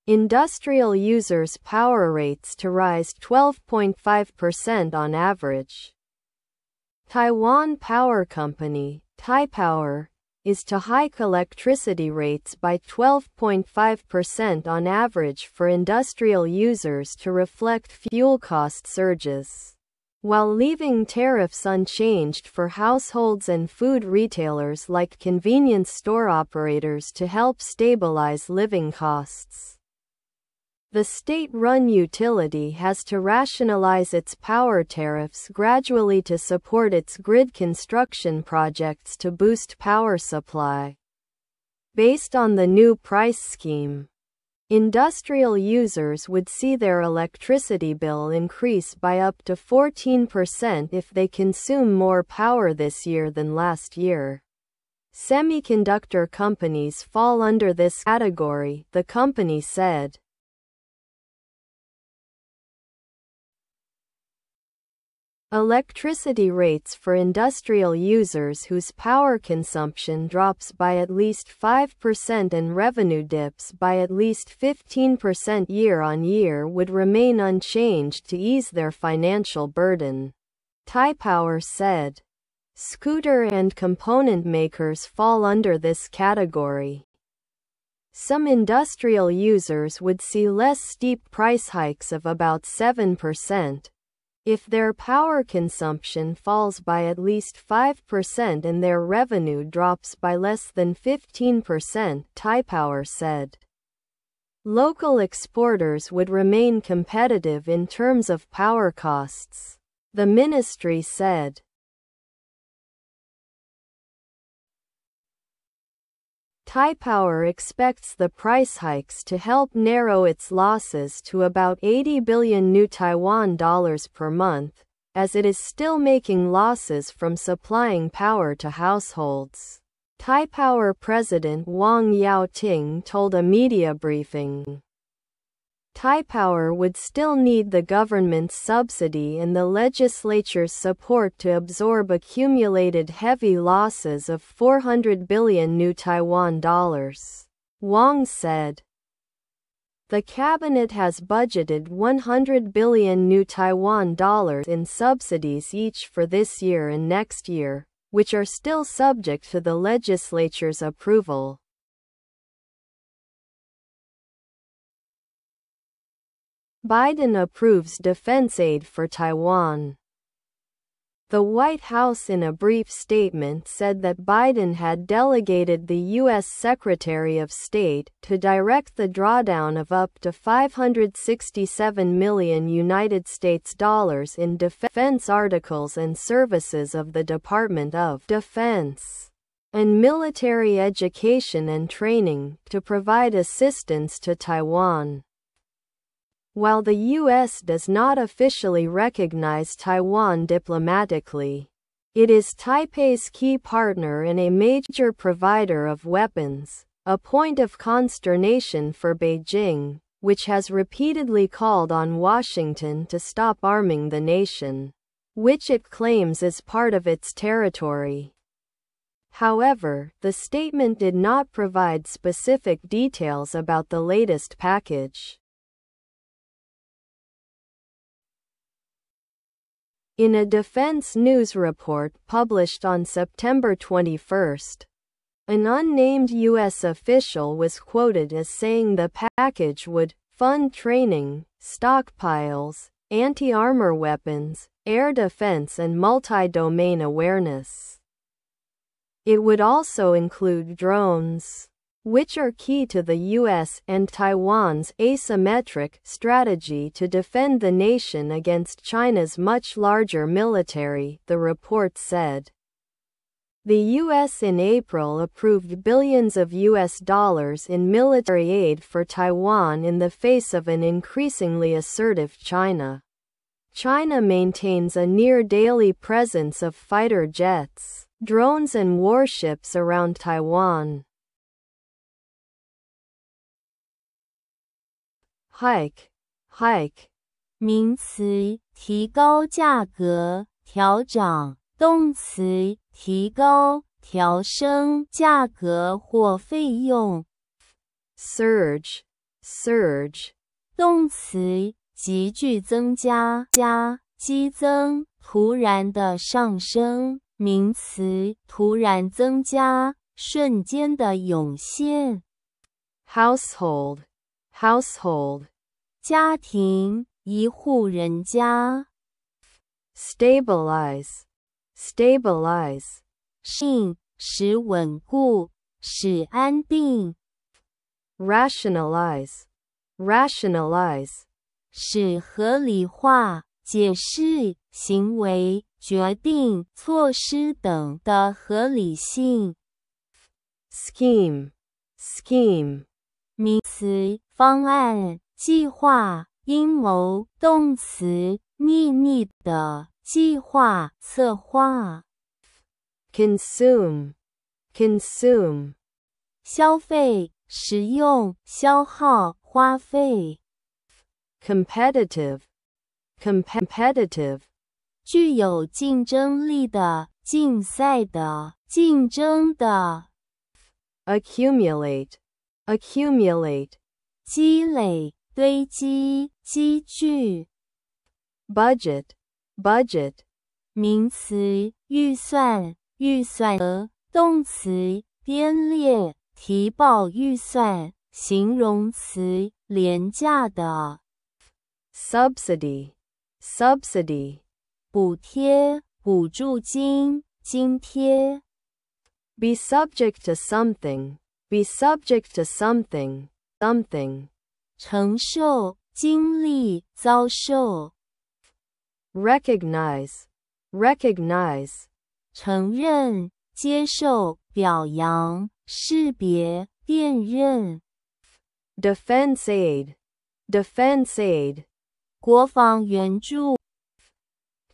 industrial users' power rates to rise 12.5% on average. Taiwan Power Company, TAIPEI, is to hike electricity rates by 12.5% on average for industrial users to reflect fuel cost surges, while leaving tariffs unchanged for households and food retailers like convenience store operators to help stabilize living costs. The state-run utility has to rationalize its power tariffs gradually to support its grid construction projects to boost power supply. Based on the new price scheme, industrial users would see their electricity bill increase by up to 14% if they consume more power this year than last year. Semiconductor companies fall under this category, the company said. Electricity rates for industrial users whose power consumption drops by at least 5% and revenue dips by at least 15% year-on-year would remain unchanged to ease their financial burden, TAIPEI said. Scooter and component makers fall under this category. Some industrial users would see less steep price hikes of about 7%. If their power consumption falls by at least 5% and their revenue drops by less than 15%, TAIPEI said. Local exporters would remain competitive in terms of power costs, the ministry said. TAIPEI expects the price hikes to help narrow its losses to about 80 billion new Taiwan dollars per month, as it is still making losses from supplying power to households. TAIPEI President Wang Yaoting told a media briefing. TAIPEI would still need the government's subsidy and the legislature's support to absorb accumulated heavy losses of 400 billion new Taiwan dollars, Wang said. The cabinet has budgeted 100 billion new Taiwan dollars in subsidies each for this year and next year, which are still subject to the legislature's approval. Biden approves defense aid for Taiwan. The White House in a brief statement said that Biden had delegated the U.S. Secretary of State to direct the drawdown of up to $567 million in defense articles and services of the Department of Defense and military education and training to provide assistance to Taiwan. While the U.S. does not officially recognize Taiwan diplomatically, it is Taipei's key partner and a major provider of weapons, a point of consternation for Beijing, which has repeatedly called on Washington to stop arming the nation, which it claims is part of its territory. However, the statement did not provide specific details about the latest package. In a Defense News report published on September 21, an unnamed U.S. official was quoted as saying the package would fund training, stockpiles, anti-armor weapons, air defense and multi-domain awareness. It would also include drones, which are key to the U.S. and Taiwan's asymmetric strategy to defend the nation against China's much larger military, the report said. The U.S. in April approved billions of U.S. dollars in military aid for Taiwan in the face of an increasingly assertive China. China maintains a near-daily presence of fighter jets, drones and warships around Taiwan. Hike, 名词，提高价格，调涨；动词，提高、调升价格或费用。surge, surge, 动词，急剧增加，激增，突然的上升。名词，突然增加，瞬间的涌现。household, household, 家庭，一户人家。stabilize, stabilize, 使稳固，使安定。rationalize, rationalize, 使合理化，解释行为、决定、措施等的合理性。scheme, scheme, 名词，方案、计划、阴谋。动词，秘密的，计划、策划。consume, consume, 消费、食用、消耗、花费。competitive, competitive, 具有竞争力的，竞赛的，竞争的。accumulate, accumulate, 积累、堆积、积聚。budget, budget, 名词，预算、预算额。动词，编列、提报预算。形容词，廉价的。subsidy, subsidy, 补贴、补助金、津贴。be subject to something, be subject to something, something, 承受、经历、遭受。recognize, recognize, 承认、接受、表扬、识别、辨认。defense aid, defense aid, 国防援助。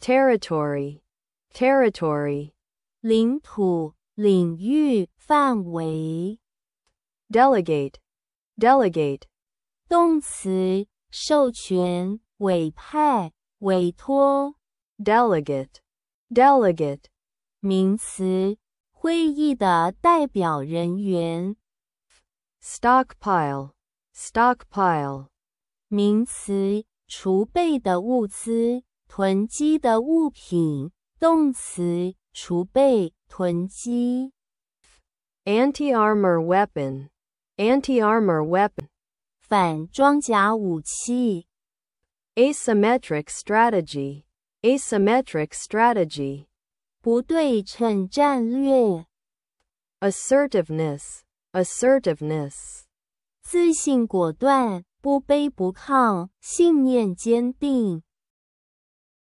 territory, territory, 领土、领域、范围。delegate, delegate, 动词，授权、委派、委托。delegate, delegate, 名词，会议的代表人员。stockpile, stockpile, 名词，储备的物资，囤积的物品。动词，储备、囤积。anti-armor weapon, anti-armor weapon, 反装甲武器。asymmetric strategy, asymmetric strategy, 不对称战略。assertiveness, assertiveness, 自信果断，不卑不亢，信念坚定。